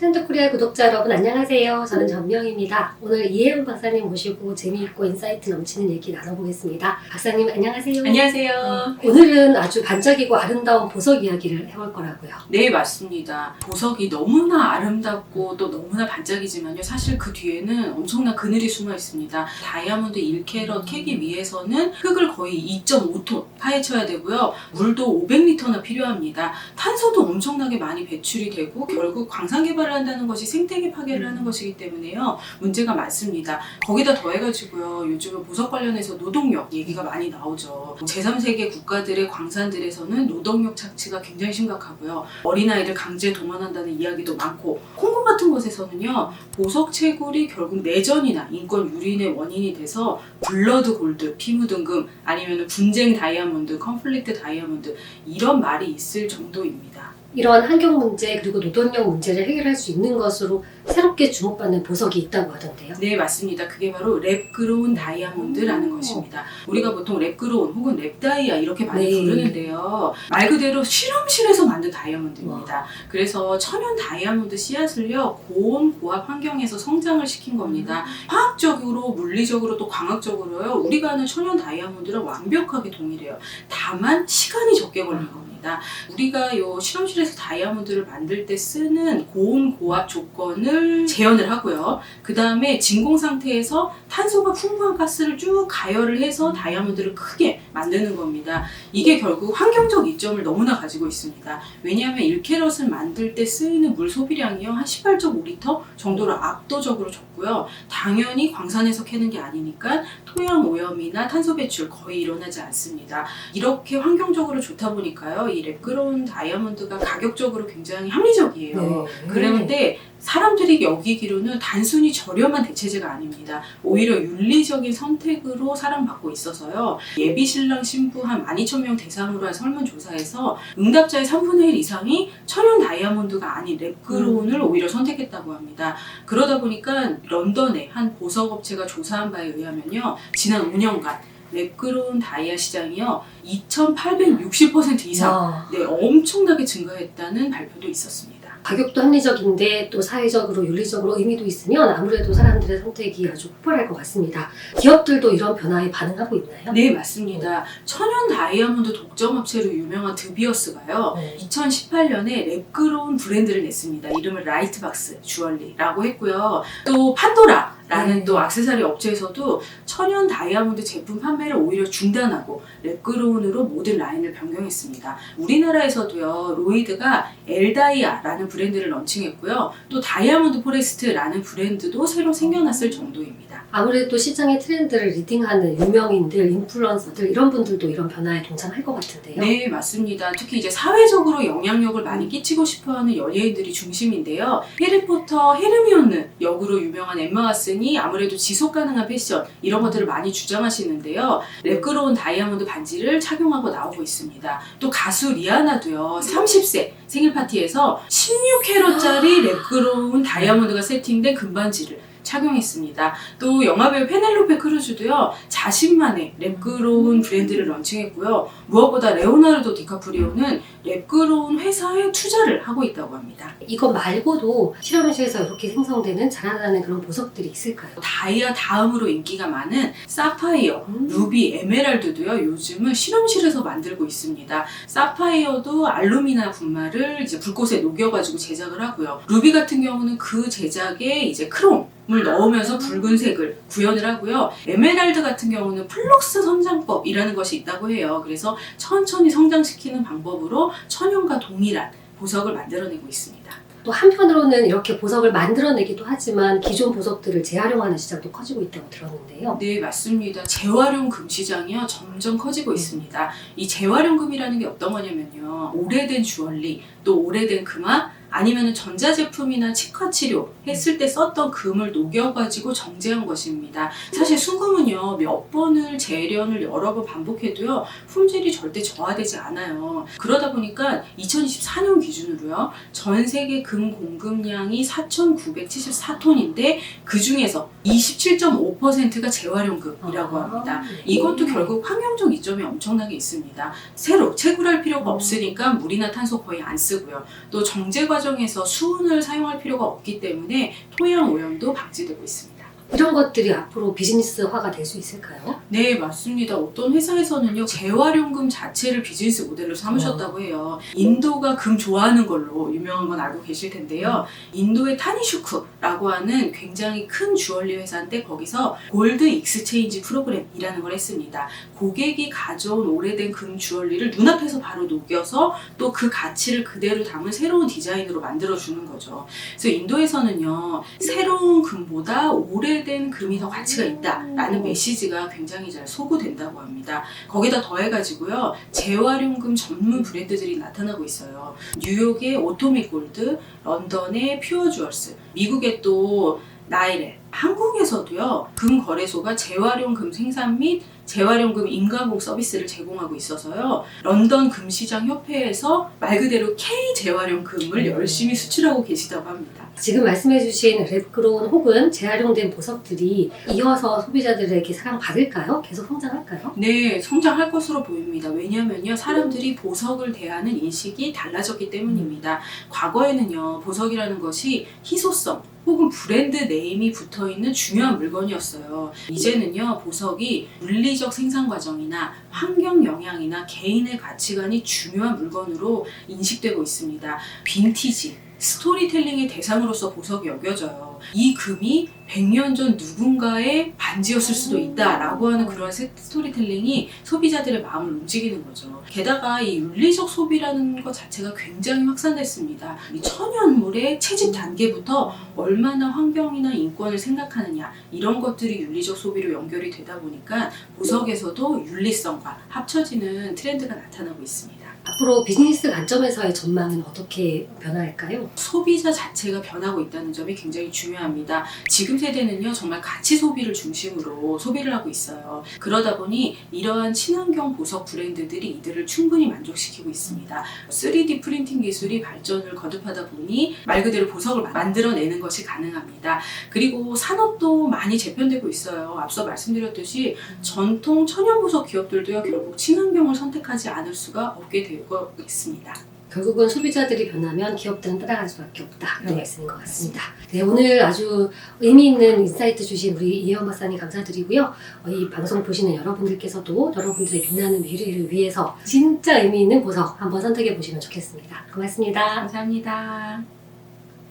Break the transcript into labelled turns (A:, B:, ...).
A: 트렌드 코리아 구독자 여러분 안녕하세요. 저는 전명입니다. 오늘 이혜은 박사님 모시고 재미있고 인사이트 넘치는 얘기 나눠보겠습니다. 박사님 안녕하세요.
B: 안녕하세요.
A: 오늘은 아주 반짝이고 아름다운 보석 이야기를 해볼 거라고요.
B: 네, 맞습니다. 보석이 너무나 아름답고 또 너무나 반짝이지만요. 사실 그 뒤에는 엄청난 그늘이 숨어 있습니다. 다이아몬드 1캐럿 캐기 위해서는 흙을 거의 2.5톤 파헤쳐야 되고요. 물도 500리터나 필요합니다. 탄소도 엄청나게 많이 배출이 되고 결국 광산 개발을 한다는 것이 생태계 파괴를 하는 것이기 때문에요. 문제가 많습니다. 거기다 더해가지고요. 요즘은 보석 관련해서 노동력 얘기가 많이 나오죠. 제3세계 국가들의 광산들에서는 노동력 착취가 굉장히 심각하고요. 어린아이를 강제 동원한다는 이야기도 많고 콩고 같은 곳에서는요. 보석 채굴이 결국 내전이나 인권 유린의 원인이 돼서 블러드 골드, 피 묻은 금 아니면 분쟁 다이아몬드, 컨플릭트 다이아몬드 이런 말이 있을 정도입니다.
A: 이러한 환경 문제 그리고 노동력 문제를 해결할 수 있는 것으로 새롭게 주목받는 보석이 있다고 하던데요.
B: 네, 맞습니다. 그게 바로 랩그로운 다이아몬드라는 것입니다. 우리가 보통 랩그로운 혹은 랩다이아 이렇게 많이 부르는데요. 말 그대로 실험실에서 만든 다이아몬드입니다. 그래서 천연 다이아몬드 씨앗을요. 고온 고압 환경에서 성장을 시킨 겁니다. 화학적으로 물리적으로 또 광학적으로요. 우리가 아는 천연 다이아몬드랑 완벽하게 동일해요. 다만 시간이 적게 걸린 겁니다. 우리가 요 실험실에서 다이아몬드를 만들 때 쓰는 고온 고압 조건을 재현을 하고요. 그 다음에 진공 상태에서 탄소가 풍부한 가스를 쭉 가열을 해서 다이아몬드를 크게 만드는 겁니다. 이게 결국 환경적 이점을 너무나 가지고 있습니다. 왜냐하면 1캐럿을 만들 때 쓰이는 물 소비량이요. 한 18.5리터 정도로 압도적으로 적고요. 당연히 광산에서 캐는 게 아니니까 토양 오염이나 탄소 배출 거의 일어나지 않습니다. 이렇게 환경적으로 좋다 보니까요. 이 랩그로운 다이아몬드가 가격적으로 굉장히 합리적이에요. 그런데 사람들이 여기기로는 단순히 저렴한 대체제가 아닙니다. 오히려 윤리적인 선택으로 사랑받고 있어서요. 예비 신랑 신부 한 12,000명 대상으로 한 설문조사에서 응답자의 3분의 1 이상이 천연 다이아몬드가 아닌 랩그로운을 오히려 선택했다고 합니다. 그러다 보니까 런던의 한 보석업체가 조사한 바에 의하면요. 지난 5년간 랩그로운 다이아 시장이요 2,860% 이상 엄청나게 증가했다는 발표도 있었습니다.
A: 가격도 합리적인데 또 사회적으로 윤리적으로 의미도 있으면 아무래도 사람들의 선택이 아주 폭발할 것 같습니다. 기업들도 이런 변화에 반응하고 있나요?
B: 네, 맞습니다. 천연 다이아몬드 독점업체로 유명한 드비어스가요 2018년에 랩그로운 브랜드를 냈습니다. 이름을 라이트박스 주얼리라고 했고요. 또 판도라라는 또 액세서리 업체에서도 천연 다이아몬드 제품 판매를 오히려 중단하고 랩그로운으로 모든 라인을 변경했습니다. 우리나라에서도요 로이드가 엘다이아라는 브랜드를 런칭했고요. 또 다이아몬드 포레스트라는 브랜드도 새로 생겨났을 정도입니다.
A: 아무래도 시장의 트렌드를 리딩하는 유명인들, 인플루언서들 이런 분들도 이런 변화에 동참할 것 같은데요.
B: 네, 맞습니다. 특히 이제 사회적으로 영향력을 많이 끼치고 싶어하는 연예인들이 중심인데요. 해리포터 헤르미온느 역으로 유명한 엠마 왓슨이 아무래도 지속 가능한 패션 이런 것들을 많이 주장하시는데요. 랩그로운 다이아몬드 반지를 착용하고 나오고 있습니다. 또 가수 리아나도요. 30세 생일 파티에서 16캐럿짜리 랩그로운 다이아몬드가 세팅된 금반지를 착용했습니다. 또 영화배우 페넬로페 크루즈도요 자신만의 랩그로운 브랜드를 런칭했고요. 무엇보다 레오나르도 디카프리오는 랩그로운 회사에 투자를 하고 있다고 합니다.
A: 이것 말고도 실험실에서 이렇게 생성되는 자라나는 그런 보석들이 있을까요?
B: 다이아 다음으로 인기가 많은 사파이어, 루비, 에메랄드도요 요즘은 실험실에서 만들고 있습니다. 사파이어도 알루미나 분말을 이제 불꽃에 녹여가지고 제작을 하고요. 루비 같은 경우는 그 제작에 이제 크롬을 넣으면서 붉은색을 구현을 하고요. 에메랄드 같은 경우는 플럭스 성장법이라는 것이 있다고 해요. 그래서 천천히 성장시키는 방법으로 천연과 동일한 보석을 만들어내고 있습니다.
A: 또 한편으로는 이렇게 보석을 만들어내기도 하지만 기존 보석들을 재활용하는 시장도 커지고 있다고 들었는데요.
B: 네, 맞습니다. 재활용 금 시장이요 점점 커지고 있습니다. 이 재활용 금이라는 게 어떤 거냐면요. 오래된 주얼리, 또 오래된 금화, 아니면 전자제품이나 치과 치료 했을 때 썼던 금을 녹여가지고 정제한 것입니다. 사실 순금은요 몇 번을 재련을 여러 번 반복해도요 품질이 절대 저하되지 않아요. 그러다 보니까 2024년 기준으로요 전 세계 금 공급량이 4,974톤인데 그 중에서 27.5%가 재활용 금이라고 합니다. 이것도 결국 환경적 이점이 엄청나게 있습니다. 새로 채굴할 필요가 없으니까 물이나 탄소 거의 안 쓰고요. 또 정제 과정 과정에서 수은을 사용할 필요가 없기 때문에 토양 오염도 방지되고 있습니다.
A: 이런 것들이 앞으로 비즈니스화가 될 수 있을까요?
B: 네, 맞습니다. 어떤 회사에서는요, 재활용금 자체를 비즈니스 모델로 삼으셨다고 해요. 인도가 금 좋아하는 걸로 유명한 건 알고 계실 텐데요. 인도의 타니슈크라고 하는 굉장히 큰 주얼리 회사인데 거기서 골드 익스체인지 프로그램이라는 걸 했습니다. 고객이 가져온 오래된 금 주얼리를 눈앞에서 바로 녹여서 또 그 가치를 그대로 담은 새로운 디자인으로 만들어주는 거죠. 그래서 인도에서는요, 새로운 금보다 오래된 금이 더 가치가 있다라는 메시지가 굉장히 잘 소구된다고 합니다. 거기다 더해가지고요, 재활용금 전문 브랜드들이 나타나고 있어요. 뉴욕의 오토믹 골드, 런던의 퓨어 주얼스, 미국의 또 나이렛, 한국에서도요, 금 거래소가 재활용금 생산 및 재활용금 인가공 서비스를 제공하고 있어서요, 런던 금시장 협회에서 말 그대로 K 재활용금을 열심히 수출하고 계시다고 합니다.
A: 지금 말씀해주신 랩그로운 혹은 재활용된 보석들이 이어서 소비자들에게 사랑받을까요? 계속 성장할까요?
B: 네, 성장할 것으로 보입니다. 왜냐하면요, 사람들이 보석을 대하는 인식이 달라졌기 때문입니다. 과거에는요, 보석이라는 것이 희소성 혹은 브랜드 네임이 붙어있는 중요한 물건이었어요. 이제는요, 보석이 물리적 생산 과정이나 환경 영향이나 개인의 가치관이 중요한 물건으로 인식되고 있습니다. 빈티지, 스토리텔링의 대상으로서 보석이 여겨져요. 이 금이 100년 전 누군가의 반지였을 수도 있다라고 하는 그런 스토리텔링이 소비자들의 마음을 움직이는 거죠. 게다가 이 윤리적 소비라는 것 자체가 굉장히 확산됐습니다. 이 천연물의 채집 단계부터 얼마나 환경이나 인권을 생각하느냐, 이런 것들이 윤리적 소비로 연결이 되다 보니까 보석에서도 윤리성과 합쳐지는 트렌드가 나타나고 있습니다.
A: 앞으로 비즈니스 관점에서의 전망은 어떻게 변화할까요?
B: 소비자 자체가 변하고 있다는 점이 굉장히 중요합니다. 지금 세대는요, 정말 가치 소비를 중심으로 소비를 하고 있어요. 그러다 보니 이러한 친환경 보석 브랜드들이 이들을 충분히 만족시키고 있습니다. 3D 프린팅 기술이 발전을 거듭하다 보니 말 그대로 보석을 만들어내는 것이 가능합니다. 그리고 산업도 많이 재편되고 있어요. 앞서 말씀드렸듯이 전통 천연보석 기업들도요, 결국 친환경을 선택하지 않을 수가 없게 되고 있습니다.
A: 결국은 소비자들이 변하면 기업들은 따라갈 수밖에 없다. 이런
B: 네.
A: 말씀인 것 같습니다. 네, 오늘 아주 의미 있는 인사이트 주신 우리 이혜원 박사님 감사드리고요. 이 방송 보시는 여러분들께서도 여러분들의 빛나는 미래를 위해서 진짜 의미 있는 보석 한번 선택해 보시면 좋겠습니다. 고맙습니다.
B: 감사합니다.